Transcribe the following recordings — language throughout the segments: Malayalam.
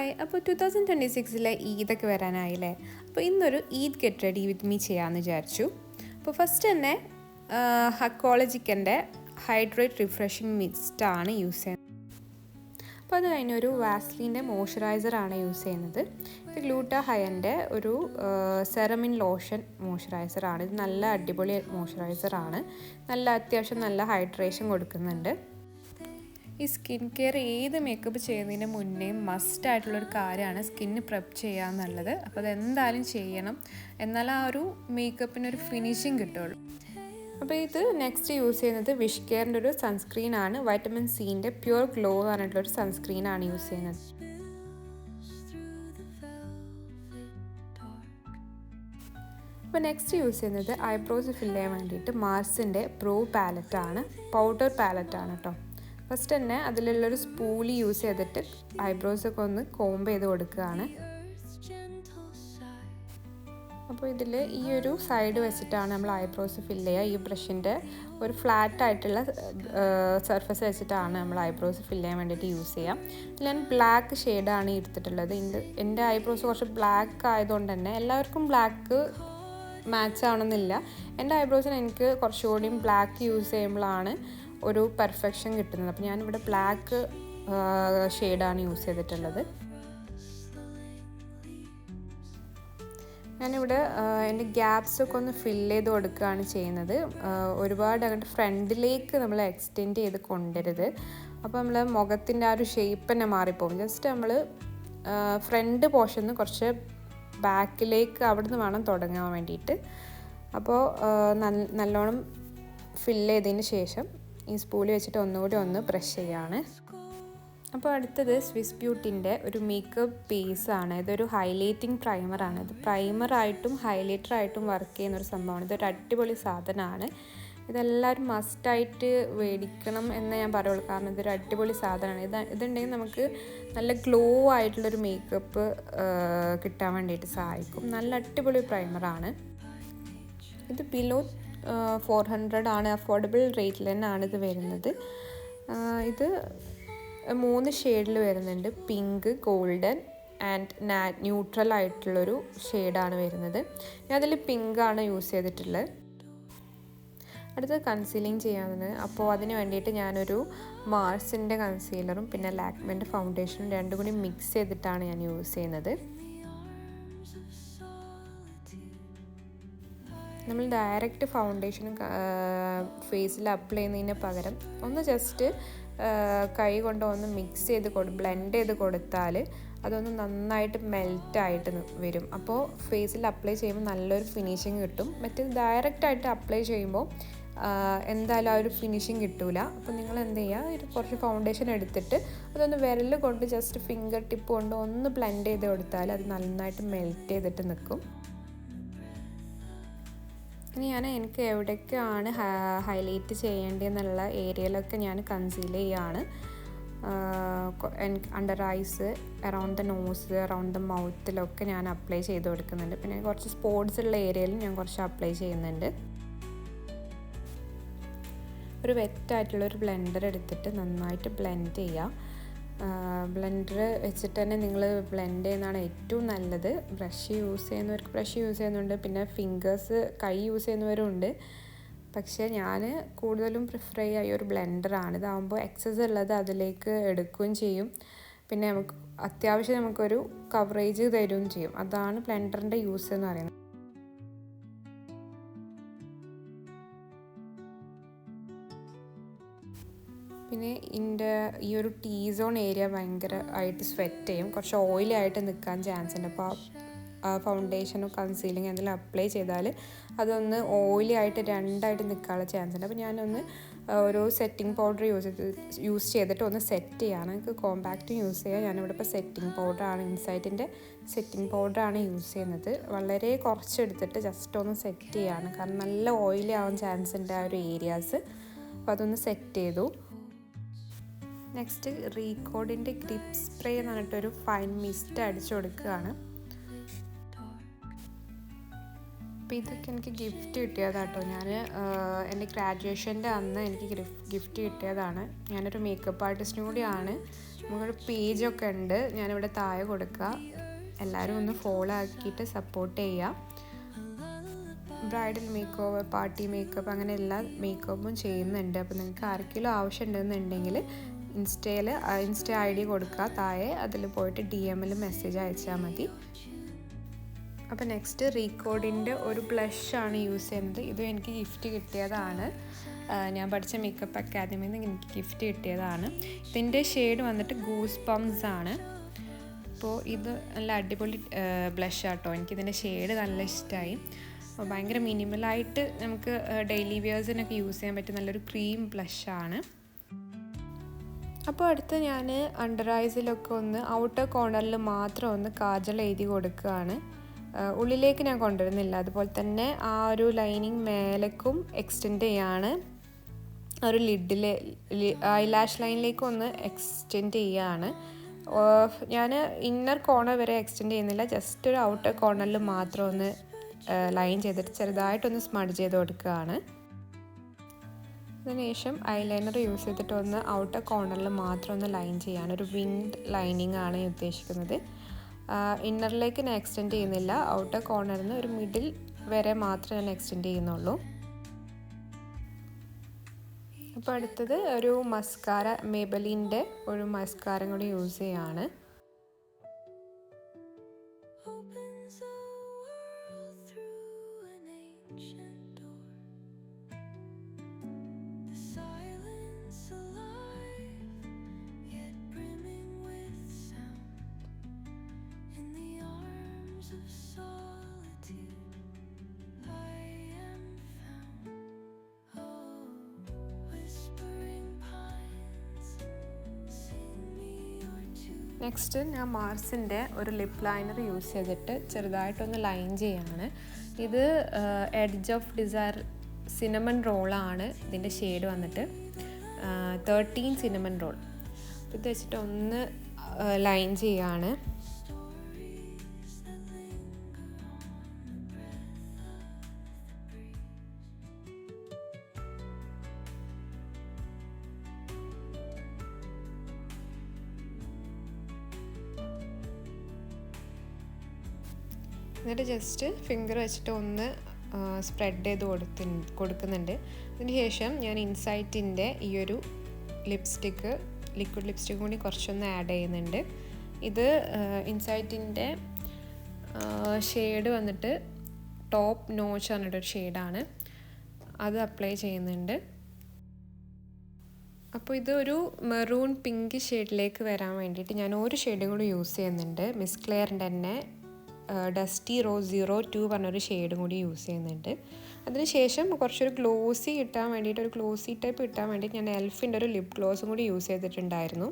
ഹായ്, അപ്പോൾ 2026 ഈദൊക്കെ വരാനായില്ലേ. അപ്പോൾ ഇന്നൊരു Eid get ready with me ചെയ്യാമെന്ന് വിചാരിച്ചു. അപ്പോൾ ഫസ്റ്റ് തന്നെ ഹക്കോളജിക്കൻ്റെ ഹൈഡ്രേറ്റ് റിഫ്രഷിങ് മിസ്റ്റാണ് യൂസ് ചെയ്യുന്നത്. അപ്പോൾ അത് കഴിഞ്ഞൊരു വാസ്ലിൻ്റെ മോയ്സ്ചറൈസറാണ് യൂസ് ചെയ്യുന്നത്. ഇത് ഗ്ലൂട്ടാഹയൻ്റെ ഒരു സെറമിൻ ലോഷൻ മോയ്സ്ചറൈസറാണ്. ഇത് നല്ല അടിപൊളി മോയ്സ്ചറൈസറാണ്. അത്യാവശ്യം നല്ല ഹൈഡ്രേഷൻ കൊടുക്കുന്നുണ്ട്. ഈ സ്കിൻ കെയർ ഏത് മേക്കപ്പ് ചെയ്യുന്നതിന് മുന്നേ മസ്റ്റായിട്ടുള്ളൊരു കാര്യമാണ് സ്കിന്ന് പ്രെപ്പ് ചെയ്യുക എന്നുള്ളത്. അപ്പോൾ അതെന്തായാലും ചെയ്യണം, എന്നാൽ ആ ഒരു മേക്കപ്പിനൊരു ഫിനിഷിങ് കിട്ടുള്ളൂ. അപ്പോൾ ഇത് നെക്സ്റ്റ് യൂസ് ചെയ്യുന്നത് വിഷ് കെയറിൻ്റെ ഒരു സൺസ്ക്രീനാണ്. വൈറ്റമിൻ സിൻ്റെ പ്യുർ ഗ്ലോ എന്ന് പറഞ്ഞിട്ടുള്ളൊരു സൺസ്ക്രീനാണ് യൂസ് ചെയ്യുന്നത്. അപ്പോൾ നെക്സ്റ്റ് യൂസ് ചെയ്യുന്നത് ഐബ്രോസ് ഫില്ല് ചെയ്യാൻ വേണ്ടിയിട്ട് മാർസിൻ്റെ പ്രോ പാലറ്റാണ്. പൗഡർ പാലറ്റാണ് കേട്ടോ. ഫസ്റ്റ് തന്നെ അതിലുള്ളൊരു സ്പൂലി യൂസ് ചെയ്തിട്ട് ഐബ്രോസൊക്കെ ഒന്ന് കോംബ് ചെയ്ത് കൊടുക്കുകയാണ്. അപ്പോൾ ഇതിൽ ഈ ഒരു സൈഡ് വെച്ചിട്ടാണ് നമ്മൾ ഐബ്രോസ് ഫില്ല് ചെയ്യുക. ഈ ബ്രഷിൻ്റെ ഒരു ഫ്ലാറ്റ് ആയിട്ടുള്ള സർഫസ് വെച്ചിട്ടാണ് നമ്മൾ ഐബ്രോസ് ഫില്ല് ചെയ്യാൻ വേണ്ടിയിട്ട് യൂസ് ചെയ്യാം. ഞാൻ ബ്ലാക്ക് ഷെയ്ഡാണ് എടുത്തിട്ടുള്ളത്. എൻ്റെ ഐബ്രോസ് കുറച്ച് ബ്ലാക്ക് ആയതുകൊണ്ട് തന്നെ എല്ലാവർക്കും ബ്ലാക്ക് മാച്ച് ആവണമെന്നില്ല. എൻ്റെ ഐബ്രോസിന് എനിക്ക് കുറച്ചുകൂടിയും ബ്ലാക്ക് യൂസ് ചെയ്യുമ്പോഴാണ് ഒരു പെർഫെക്ഷൻ കിട്ടുന്നത്. അപ്പോൾ ഞാനിവിടെ ബ്ലാക്ക് ഷെയ്ഡാണ് യൂസ് ചെയ്തിട്ടുള്ളത്. ഞാനിവിടെ എൻ്റെ ഗ്യാപ്സൊക്കെ ഒന്ന് ഫില്ല് ചെയ്ത് കൊടുക്കുകയാണ് ചെയ്യുന്നത്. ഒരുപാട് അങ്ങോട്ട് ഫ്രണ്ടിലേക്ക് നമ്മൾ എക്സ്റ്റെൻഡ് ചെയ്ത് കൊണ്ടുവരുത്. അപ്പോൾ നമ്മൾ മുഖത്തിൻ്റെ ആ ഒരു ഷേപ്പ് തന്നെ മാറിപ്പോകും. ജസ്റ്റ് നമ്മൾ ഫ്രണ്ട് പോർഷന് കുറച്ച് ബാക്കിലേക്ക് അവിടുന്ന് വേണം തുടങ്ങാൻ വേണ്ടിയിട്ട്. അപ്പോൾ നല്ലോണം ഫില്ല് ചെയ്തതിന് ശേഷം ഈ സ്പൂളി വെച്ചിട്ട് ഒന്നുകൂടി ഒന്ന് ബ്രഷ് ചെയ്യാണ്. അപ്പോൾ അടുത്തത് സ്വിസ് ബ്യൂട്ടിൻ്റെ ഒരു മേക്കപ്പ് ബേസാണ്. ഇതൊരു ഹൈലൈറ്റിംഗ് പ്രൈമറാണ്. ഇത് പ്രൈമറായിട്ടും ഹൈലൈറ്ററായിട്ടും വർക്ക് ചെയ്യുന്നൊരു സംഭവമാണ്. ഇതൊരു അടിപൊളി സാധനമാണ്. ഇതെല്ലാവരും മസ്റ്റായിട്ട് മേടിക്കണം എന്ന് ഞാൻ പറയുള്ളൂ, കാരണം ഇതൊരു അടിപൊളി സാധനമാണ്. ഇതുണ്ടെങ്കിൽ നമുക്ക് നല്ല ഗ്ലോ ആയിട്ടുള്ളൊരു മേക്കപ്പ് കിട്ടാൻ വേണ്ടിയിട്ട് സഹായിക്കും. നല്ല അടിപൊളി പ്രൈമറാണ്. ഇത് ബിലോ 400 ആണ്. അഫോർഡബിൾ റേറ്റിൽ തന്നെയാണ് ഇത് വരുന്നത്. ഇത് 3 ഷെയ്ഡിൽ വരുന്നുണ്ട്. പിങ്ക്, ഗോൾഡൻ ആൻഡ് ന്യൂട്രൽ ആയിട്ടുള്ളൊരു ഷെയ്ഡാണ് വരുന്നത്. ഞാൻ അതിൽ പിങ്കാണ് യൂസ് ചെയ്തിട്ടുള്ളത്. അടുത്തത് കൺസീലിങ് ചെയ്യാവുന്നത്. അപ്പോൾ അതിന് വേണ്ടിയിട്ട് ഞാനൊരു മാർസിൻ്റെ കൺസീലറും പിന്നെ ലാക്മെൻ്റെ ഫൗണ്ടേഷനും രണ്ടും കൂടി മിക്സ് ചെയ്തിട്ടാണ് ഞാൻ യൂസ് ചെയ്യുന്നത്. നമ്മൾ ഡയറക്റ്റ് ഫൗണ്ടേഷൻ ഫേസിൽ അപ്ലൈ ചെയ്യുന്നതിന് പകരം ഒന്ന് ജസ്റ്റ് കൈ കൊണ്ട് ഒന്ന് മിക്സ് ചെയ്ത് ബ്ലെൻഡ് ചെയ്ത് കൊടുത്താൽ അതൊന്ന് നന്നായിട്ട് മെൽറ്റായിട്ട് വരും. അപ്പോൾ ഫേസിൽ അപ്ലൈ ചെയ്യുമ്പോൾ നല്ലൊരു ഫിനിഷിങ് കിട്ടും. മറ്റേത് ഡയറക്റ്റായിട്ട് അപ്ലൈ ചെയ്യുമ്പോൾ എന്തായാലും ആ ഒരു ഫിനിഷിങ് കിട്ടില്ല. അപ്പോൾ നിങ്ങൾ എന്ത് ചെയ്യുക, കുറച്ച് ഫൗണ്ടേഷൻ എടുത്തിട്ട് അതൊന്ന് വിരൽ കൊണ്ട് ജസ്റ്റ് ഫിംഗർ ടിപ്പ് കൊണ്ട് ഒന്ന് ബ്ലെൻഡ് ചെയ്ത് കൊടുത്താൽ അത് നന്നായിട്ട് മെൽറ്റ് ചെയ്തിട്ട് നിൽക്കും. ഇനി എനിക്ക് എവിടെയൊക്കെയാണ് ഹൈലൈറ്റ് ചെയ്യേണ്ടതെന്നുള്ള ഏരിയയിലൊക്കെ ഞാൻ കൺസീൽ ചെയ്യുകയാണ്. Under eyes, around the nose, around the മൗത്തിലൊക്കെ ഞാൻ അപ്ലൈ ചെയ്ത് കൊടുക്കുന്നുണ്ട്. പിന്നെ കുറച്ച് സ്പോട്സ് ഉള്ള ഏരിയയിൽ ഞാൻ കുറച്ച് അപ്ലൈ ചെയ്യുന്നുണ്ട്. ഒരു വെറ്റായിട്ടുള്ളൊരു ബ്ലെൻഡർ എടുത്തിട്ട് നന്നായിട്ട് ബ്ലെൻഡ് ചെയ്യുക. ബ്ലെൻഡർ വെച്ചിട്ട് തന്നെ നിങ്ങൾ ബ്ലെൻഡ് ചെയ്യുന്നതാണ് ഏറ്റവും നല്ലത്. ബ്രഷ് യൂസ് ചെയ്യുന്നവർക്ക് ബ്രഷ് യൂസ് ചെയ്യുന്നുണ്ട്, പിന്നെ ഫിംഗേഴ്സ് കൈ യൂസ് ചെയ്യുന്നവരുണ്ട്. പക്ഷേ ഞാൻ കൂടുതലും പ്രിഫർ ചെയ്യുക ഈ ഒരു ബ്ലെൻഡറാണ്. ഇതാകുമ്പോൾ എക്സസ് ഉള്ളത് അതിലേക്ക് എടുക്കുകയും ചെയ്യും, പിന്നെ നമുക്ക് അത്യാവശ്യം നമുക്കൊരു കവറേജ് തരുകയും ചെയ്യും. അതാണ് ബ്ലെൻഡറിൻ്റെ യൂസ് എന്ന് പറയുന്നത്. പിന്നെ ഈ ഒരു ടീ സോൺ ഏരിയ ഭയങ്കരമായിട്ട് സ്വെറ്റ് ചെയ്യും, കുറച്ച് ഓയിലി ആയിട്ട് നിൽക്കാൻ ചാൻസ് ഉണ്ട്. അപ്പോൾ ഫൗണ്ടേഷനോ കൺസീലിംഗ് എന്തെങ്കിലും അപ്ലൈ ചെയ്താൽ അതൊന്ന് ഓയിലി ആയിട്ട് രണ്ടായിട്ട് നിൽക്കാനുള്ള ചാൻസ് ഉണ്ട്. അപ്പോൾ ഞാനൊന്ന് ഒരു സെറ്റിംഗ് പൗഡർ യൂസ് ചെയ്തിട്ട് ഒന്ന് സെറ്റ് ചെയ്യാണ്. എനിക്ക് കോമ്പാക്റ്റും യൂസ് ചെയ്യാം. ഞാനിവിടെ ഇപ്പോൾ സെറ്റിംഗ് പൗഡറാണ്, ഇൻസൈറ്റിൻ്റെ സെറ്റിംഗ് പൗഡറാണ് യൂസ് ചെയ്യുന്നത്. വളരെ കുറച്ചെടുത്തിട്ട് ജസ്റ്റ് ഒന്ന് സെറ്റ് ചെയ്യാണ്, കാരണം നല്ല ഓയിലി ആവാൻ ചാൻസ് ഉണ്ട് ആ ഒരു ഏരിയാസ്. അപ്പോൾ അതൊന്ന് സെറ്റ് ചെയ്തു. നെക്സ്റ്റ് റീകോഡിൻ്റെ ഗ്രിപ്പ് സ്പ്രേ എന്ന് പറഞ്ഞിട്ടൊരു ഫൈൻ മിസ്റ്റ് അടിച്ചു കൊടുക്കുകയാണ്. അപ്പോൾ ഇതൊക്കെ എനിക്ക് ഗിഫ്റ്റ് കിട്ടിയതാട്ടോ. ഞാൻ എൻ്റെ ഗ്രാജുവേഷൻ്റെ അന്ന് എനിക്ക് ഗിഫ്റ്റ് കിട്ടിയതാണ്. ഞാനൊരു മേക്കപ്പ് ആർട്ടിസ്റ്റിനും കൂടിയാണ്. നമുക്കൊരു പേജൊക്കെ ഉണ്ട്, ഞാനിവിടെ താഴെ കൊടുക്കുക. എല്ലാവരും ഒന്ന് ഫോളോ ആക്കിയിട്ട് സപ്പോർട്ട് ചെയ്യുക. Bridal make over, party makeup, അങ്ങനെ എല്ലാ മേക്കപ്പും ചെയ്യുന്നുണ്ട്. അപ്പോൾ നിങ്ങൾക്ക് ആർക്കെങ്കിലും ആവശ്യമുണ്ടെന്നുണ്ടെങ്കിൽ ഇൻസ്റ്റ ID കൊടുക്കുക താഴെ, അതിൽ പോയിട്ട് DM മെസ്സേജ് അയച്ചാൽ മതി. അപ്പോൾ നെക്സ്റ്റ് റീകോഡിൻ്റെ ഒരു ബ്ലഷാണ് യൂസ് ചെയ്യുന്നത്. ഇതും എനിക്ക് ഗിഫ്റ്റ് കിട്ടിയതാണ്. ഞാൻ പഠിച്ച മേക്കപ്പ് അക്കാദമിയിൽ നിന്ന് എനിക്ക് ഗിഫ്റ്റ് കിട്ടിയതാണ്. ഇതിൻ്റെ ഷെയ്ഡ് വന്നിട്ട് ഗൂസ് പംസ് ആണ്. അപ്പോൾ ഇത് നല്ല അടിപൊളി ബ്ലഷാട്ടോ. എനിക്കിതിൻ്റെ ഷെയ്ഡ് നല്ല ഇഷ്ടമായി. അപ്പോൾ ഭയങ്കര മിനിമലായിട്ട് നമുക്ക് ഡെയിലി വെയേഴ്സിനൊക്കെ യൂസ് ചെയ്യാൻ പറ്റിയ നല്ലൊരു ക്രീം ബ്ലഷാണ്. അപ്പോൾ അടുത്ത് ഞാൻ അണ്ടർ ഐസിലൊക്കെ ഒന്ന് ഔട്ടർ കോർണറിൽ മാത്രം ഒന്ന് കാജൽ എഴുതി കൊടുക്കുകയാണ്. ഉള്ളിലേക്ക് ഞാൻ കൊണ്ടുവരുന്നില്ല. അതുപോലെ തന്നെ ആ ഒരു ലൈനിങ് മേലേക്കും എക്സ്റ്റെൻഡ് ചെയ്യാണ്. ഒരു ലിഡിലെ ഐലാഷ് ലൈനിലേക്ക് ഒന്ന് എക്സ്റ്റെൻഡ് ചെയ്യുകയാണ്. ഞാൻ ഇന്നർ കോർണർ വരെ എക്സ്റ്റെൻഡ് ചെയ്യുന്നില്ല, ജസ്റ്റ് ഒരു ഔട്ടർ കോർണറിൽ മാത്രം ഒന്ന് ലൈൻ ചെയ്തിട്ട് ചെറുതായിട്ടൊന്ന് സ്മഡ് ചെയ്ത് കൊടുക്കുകയാണ്. അതിനുശേഷം ഐലൈനർ യൂസ് ചെയ്തിട്ട് ഒന്ന് ഔട്ടർ കോർണറിൽ മാത്രം ഒന്ന് ലൈൻ ചെയ്യാണ്. ഒരു വിൻഡ് ലൈനിങ് ആണ് ഉദ്ദേശിക്കുന്നത്. ഇന്നറിലേക്ക് ഞാൻ എക്സ്റ്റെൻഡ് ചെയ്യുന്നില്ല, ഔട്ടർ കോർണറിൽ നിന്ന് ഒരു മിഡിൽ വരെ മാത്രമേ ഞാൻ എക്സ്റ്റെൻഡ് ചെയ്യുന്നുള്ളൂ. അപ്പോൾ അടുത്തത് ഒരു മസ്കാര, മേബലിൻ്റെ ഒരു മസ്കാര കൂടി യൂസ് ചെയ്യാണ്. നെക്സ്റ്റ് ഞാൻ മാർസിൻ്റെ ഒരു ലിപ്പ് ലൈനർ യൂസ് ചെയ്തിട്ട് ചെറുതായിട്ടൊന്ന് ലൈൻ ചെയ്യാണ്. ഇത് എഡ്ജ് ഓഫ് ഡിസയർ സിനമൺ റോളാണ് ഇതിൻ്റെ ഷെയ്ഡ് വന്നിട്ട് 13 സിനമൺ റോൾ. ഇത് വെച്ചിട്ട് ഒന്ന് ലൈൻ ചെയ്യാണ്. എന്നിട്ട് ജസ്റ്റ് ഫിംഗർ വെച്ചിട്ട് ഒന്ന് സ്പ്രെഡ് ചെയ്ത് കൊടുക്കുന്നുണ്ട്. അതിന് ശേഷം ഞാൻ ഇൻസൈറ്റിൻ്റെ ഈ ഒരു ലിക്വിഡ് ലിപ്സ്റ്റിക്ക് കൂടി കുറച്ചൊന്ന് ആഡ് ചെയ്യുന്നുണ്ട്. ഇത് ഇൻസൈറ്റിൻ്റെ ഷെയ്ഡ് വന്നിട്ട് ടോപ്പ് നോച്ച് പറഞ്ഞിട്ടൊരു ഷെയ്ഡാണ്, അത് അപ്ലൈ ചെയ്യുന്നുണ്ട്. അപ്പോൾ ഇതൊരു മെറൂൺ പിങ്ക് ഷെയ്ഡിലേക്ക് വരാൻ വേണ്ടിയിട്ട് ഞാൻ ഒരു ഷെയ്ഡും കൂടി യൂസ് ചെയ്യുന്നുണ്ട്. മിസ് ക്ലെയറിൻ്റെ തന്നെ ഡസ്റ്റി റോസ് 02 പറഞ്ഞൊരു ഷെയ്ഡും കൂടി യൂസ് ചെയ്യുന്നുണ്ട്. അതിനുശേഷം കുറച്ചൊരു ഗ്ലോസി കിട്ടാൻ വേണ്ടിയിട്ട്, ഒരു ഗ്ലോസി ടൈപ്പ് കിട്ടാൻ വേണ്ടിയിട്ട് ഞാൻ എൽഫിൻ്റെ ഒരു ലിപ് ഗ്ലോസും കൂടി യൂസ് ചെയ്തിട്ടുണ്ടായിരുന്നു.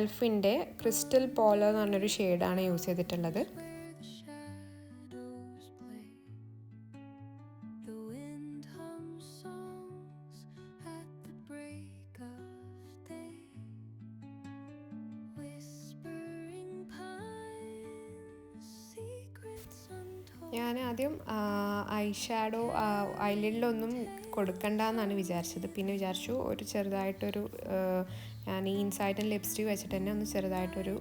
എൽഫിൻ്റെ ക്രിസ്റ്റൽ പോളോ എന്ന് പറഞ്ഞൊരു ഷെയ്ഡാണ് യൂസ് ചെയ്തിട്ടുള്ളത്. ഞാൻ ആദ്യം ഐ ഷാഡോ ഐലിഡിലൊന്നും കൊടുക്കണ്ടെന്നാണ് വിചാരിച്ചത്. പിന്നെ വിചാരിച്ചു ഒരു ചെറുതായിട്ടൊരു ഞാൻ ഈ ഇൻസൈറ്റ് ലിപ്സ്റ്റിക് വെച്ചിട്ട് തന്നെ ഒന്ന് ചെറുതായിട്ടൊരു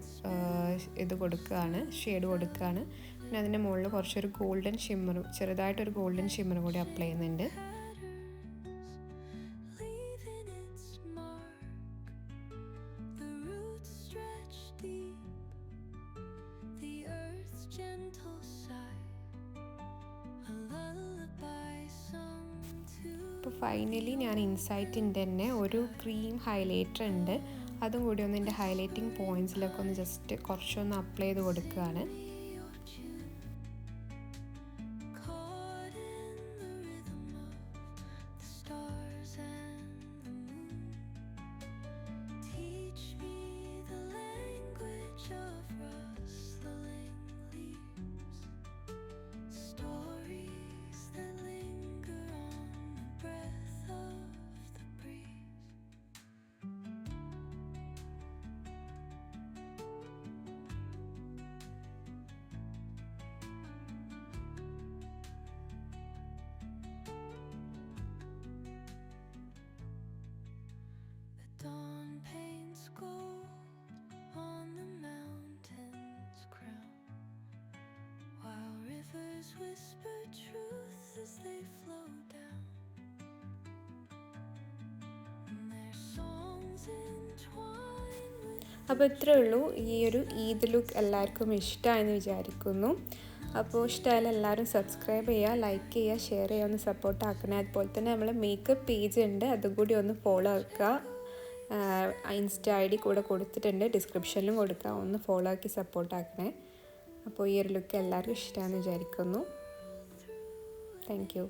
ഇത് കൊടുക്കുകയാണ്, ഷെയ്ഡ് കൊടുക്കുകയാണ്. പിന്നെ അതിൻ്റെ മുകളിൽ കുറച്ചൊരു ഗോൾഡൻ ഷിമ്മറും, ചെറുതായിട്ടൊരു ഗോൾഡൻ ഷിമ്മറും കൂടി അപ്ലൈ ചെയ്യുന്നുണ്ട്. അപ്പോൾ ഫൈനലി ഞാൻ ഇൻസൈറ്റിൻ്റെ തന്നെ ഒരു ക്രീം ഹൈലൈറ്റർ ഉണ്ട്, അതും കൂടി ഒന്ന് എൻ്റെ ഹൈലൈറ്റിംഗ് പോയിൻറ്റ്സിലൊക്കെ ഒന്ന് ജസ്റ്റ് കുറച്ചൊന്ന് അപ്ലൈ ചെയ്ത് കൊടുക്കുകയാണ്. അപ്പോൾ ഇത്രയേ ഉള്ളൂ. ഈ ഒരു ഈദ് ലുക്ക് എല്ലാവർക്കും ഇഷ്ടമായെന്ന് വിചാരിക്കുന്നു. അപ്പോൾ ഇഷ്ടമായാലും എല്ലാവരും സബ്സ്ക്രൈബ് ചെയ്യുക, ലൈക്ക് ചെയ്യുക, ഷെയർ ചെയ്യുക, ഒന്ന് സപ്പോർട്ട് ആക്കണേ. അതുപോലെ തന്നെ നമ്മൾ മേക്കപ്പ് പേജ് ഉണ്ട്, അതും കൂടി ഒന്ന് ഫോളോ ആക്കുക. ഇൻസ്റ്റ ID കൂടെ കൊടുത്തിട്ടുണ്ട്, ഡിസ്ക്രിപ്ഷനിലും കൊടുക്കുക. ഒന്ന് ഫോളോ ആക്കി സപ്പോർട്ട് ആക്കണേ. അപ്പോൾ ഈ ഒരു ലുക്ക് എല്ലാവർക്കും ഇഷ്ടമാണെന്ന് വിചാരിക്കുന്നു. Thank you.